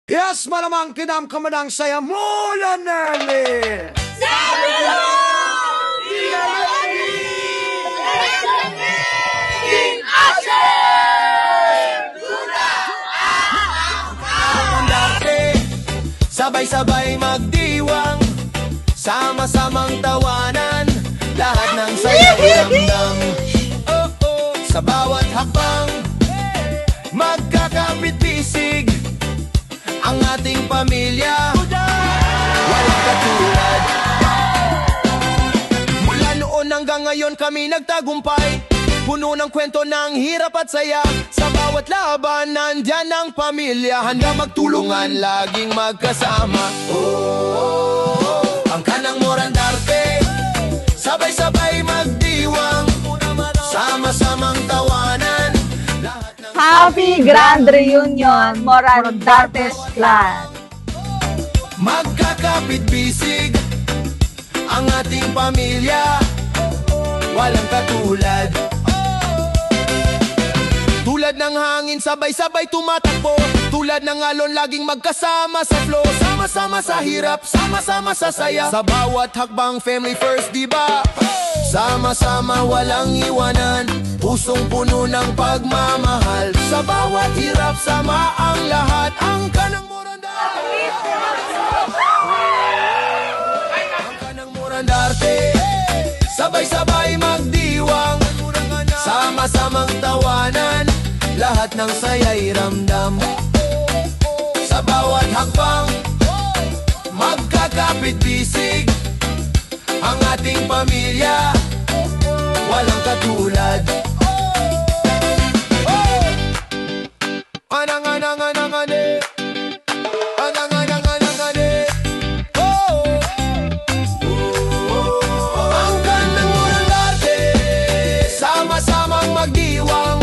Yes, malamang tinam kamanang saya mula Nerly! Sabay-sabay magdiwang, sama-samang tawanan, lahat ng saya ramdam. Oh, oh, sa bawat hakbang, magkakapit-bisig ang ating pamilya, walang katulad. Mula noon hanggang ngayon kami nagtagumpay, puno ng kwento ng hirap at saya. Sa bawat laban, nandyan ang pamilya, handa magtulungan, laging magkasama. Oh, ang kanang Morandarte, sabay-sabay magdiwang, sama-samang tawanan, lahat ng Happy Grand Reunion, Morandartes Clan! magkakapit-bisig ang ating pamilya, walang katulad. Tulad ng hangin, sabay-sabay tumatakbo, tulad ng alon, laging magkasama sa flow. Sama-sama sa hirap, sama-sama sa saya, sa bawat hakbang family first, diba? Sama-sama walang iwanan, pusong puno ng pagmamahal. Sa bawat hirap, sama ang lahat, ang kanang Morandarte. Ang kanang Morandarte, sabay-sabay magdiwang, sama-samang tawanan, lahat ng saya'y ramdam. Sa bawat hakbang, magkakapit-bisig ang ating pamilya, walang katulad. Anang-anang-anang-ane, anang-anang-anang-ane. Ang kanang Morandarte, sama-samang magdiwang,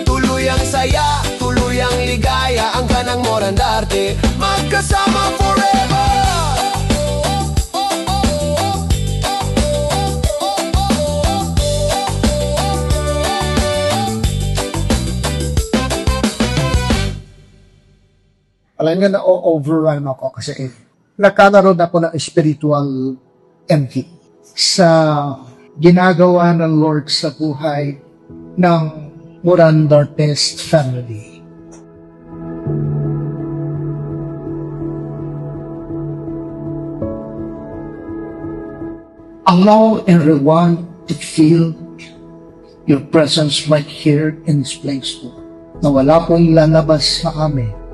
tuloy ang saya, tuloy ang ligaya. Ang kanang Morandarte, magkasama forever. Alam nga na-overwhelm ako kasi nagkakaroon ako ng spiritual empty sa ginagawa ng Lord sa buhay ng Morandartes family. Allow everyone to feel your presence right here in this place, Lord. Na wala pong lalabas sa amin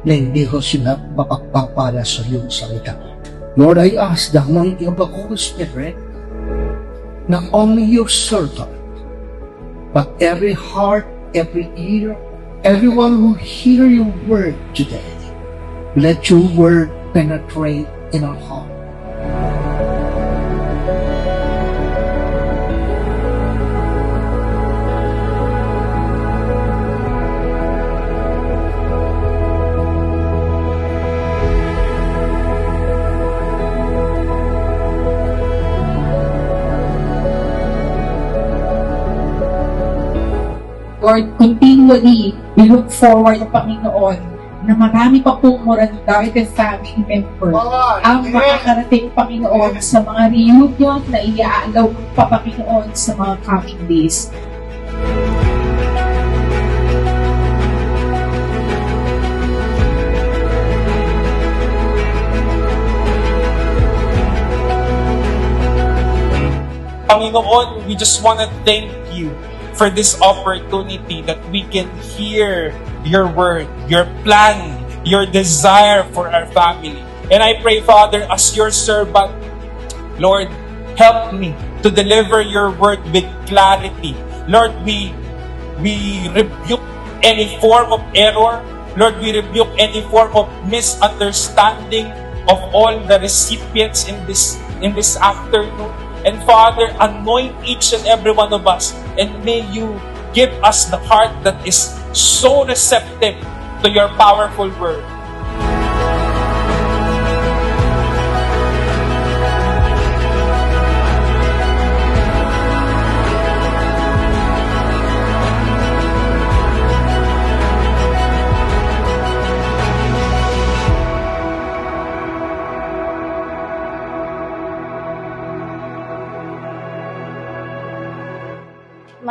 na hindi ko sila mapagpapala sa iyong salita. Lord, I ask the anointing of the Holy Spirit, not only your servant, but every heart, every ear, everyone who hear your word today, let your word penetrate in our heart. Lord, continually, we look forward, Panginoon, na marami pa pong Morandartes family members ang makakarating, Panginoon, sa mga reunion na iaalaw pa, Panginoon, sa mga coming days. Panginoon, we just want to thank you for this opportunity that we can hear your word, your plan, your desire for our family. And I pray, Father, as your servant, Lord, help me to deliver your word with clarity. Lord, we rebuke any form of error. Lord, we rebuke any form of misunderstanding of all the recipients in this afternoon. And Father, anoint each and every one of us, and may you give us the heart that is so receptive to your powerful word.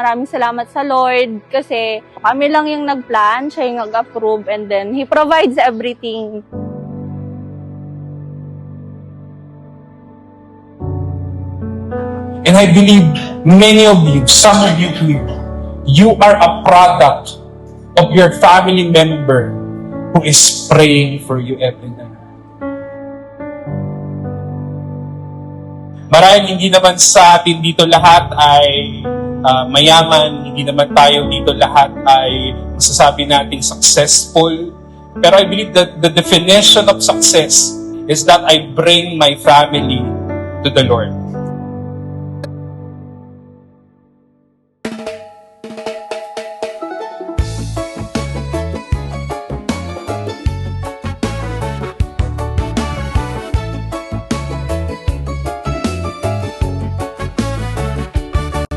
maraming salamat sa Lord kasi kami lang yung nag-plan, siya yung nag-approve, and then He provides everything. And I believe many of you, some of you here, you are a product of your family member who is praying for you every night. Marahil hindi naman sa atin dito lahat ay mayaman, hindi naman tayo dito lahat ay masasabi nating successful. Pero I believe that the definition of success is that I bring my family to the Lord.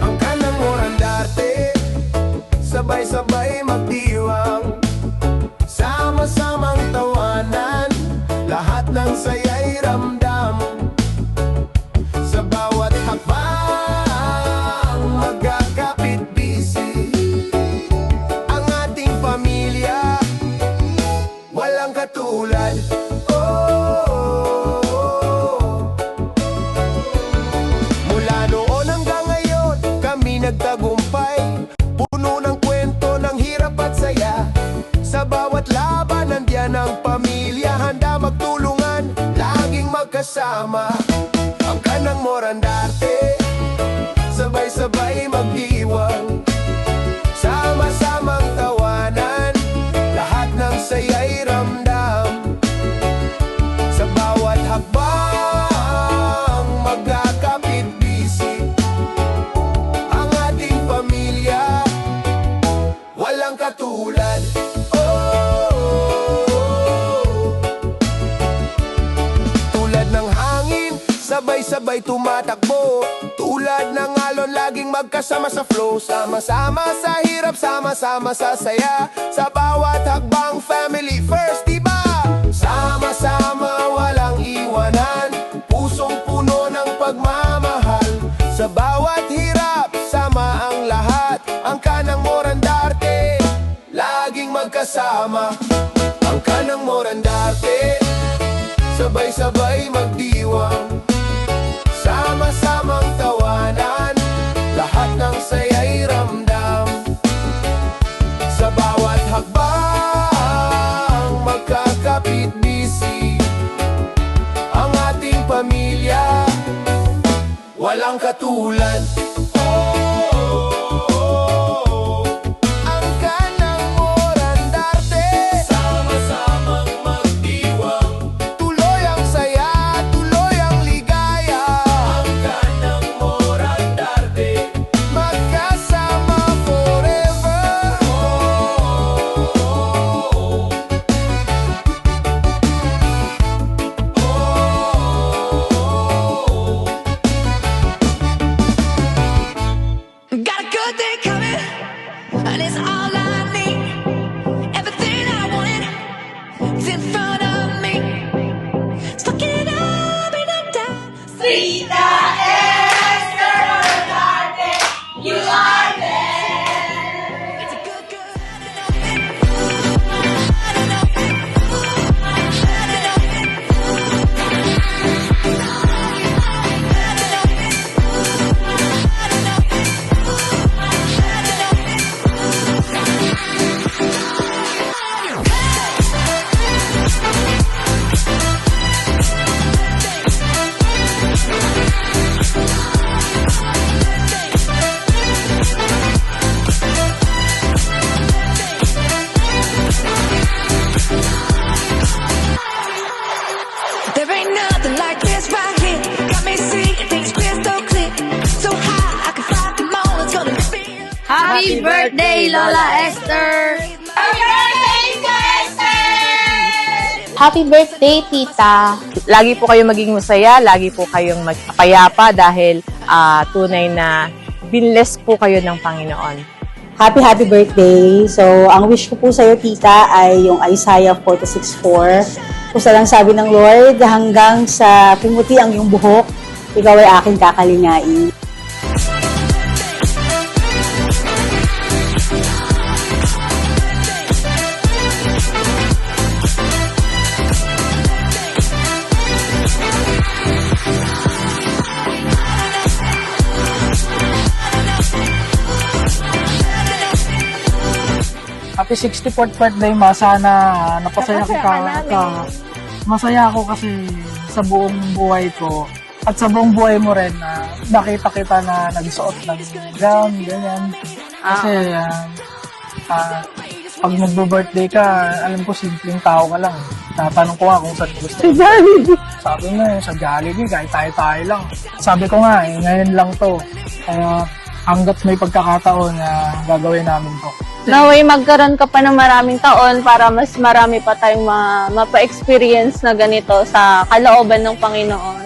Ang kanang morandarte, sabay-sabay magdiwang, sama-samang tawanan, lahat ng saya'y ramdam. Sa bawat hakbang, magkakapit-bisi, ang ating pamilya, walang katulad. Mula noon hanggang ngayon, kami nagtagumpay, puno ng kwento ng hirap at saya. Sa bawat laban, nandiyan ang pamilya, handa magtulungan, laging magkasama. Ang kanang morandarte, sabay-sabay magdiwang, sama-samang tawanan, lahat ng saya'y ramdam. Sa bawat hakbang, magkakapit-bisig, ang ating pamilya, walang katulad. Tulad ng hangin, sabay-sabay tumatakbo, tulad ng alon, laging magkasama sa flow. Sama-sama sa hirap, sama-sama sa saya, sa bawat hakbang, family first, diba? Sama-sama, walang iwanan, pusong puno ng pagmamahal. Sa bawat hirap, sama ang lahat, ang kanang morandarte, laging magkasama. Ang kanang morandarte, sabay-sabay magdiwang, sama-samang tawanan, lahat ng saya'y ramdam. Sa bawat hakbang, magkakapit-bisi, ang ating pamilya, walang katulad. Ang kanang morandarte, sama-samang magdiwang, tuloy ang saya, tuloy ang ligaya. Ang kanang morandarte, magkasama forever. Got a good day coming, and it's all I need. Everything I wanted is in front of me. Stuck it up in a time. Rita Esther Morandarte, you are there. It's a good, good. There ain't nothing like this right here. Got me seeing things crystal clear. So high, I can fly the moon. It's gonna lift me up. Happy birthday, Lola Esther! Happy birthday, tita! Lagi po kayong maging masaya, lagi po kayong magpapayapa dahil tunay na binless po kayo ng Panginoon. Happy birthday. So, ang wish ko po sa'yo, tita, ay yung Isaiah 46:4. Kung lang sabi ng Lord, hanggang sa pumuti ang iyong buhok, ikaw ay aking kakalingain. happy 64th birthday, ma. Sana napasaya Napasaya ka namin. Masaya ako kasi sa buong buhay ko at sa buong buhay mo rin na nakita kita na nagsuot ng gown, ganyan. Kasi pag magbo-birthday ka, alam ko simpleng tao ka lang. Tatanong ko nga kung saan gusto mo. Sabi mo, sa Jollibee, kahit tayo-tayo lang. Sabi ko nga, ngayon lang to. Kaya hanggat may pagkakataon na gagawin namin to. Naway magkaroon ka pa ng maraming taon para mas marami pa tayong mapa-experience na ganito sa kalooban ng Panginoon.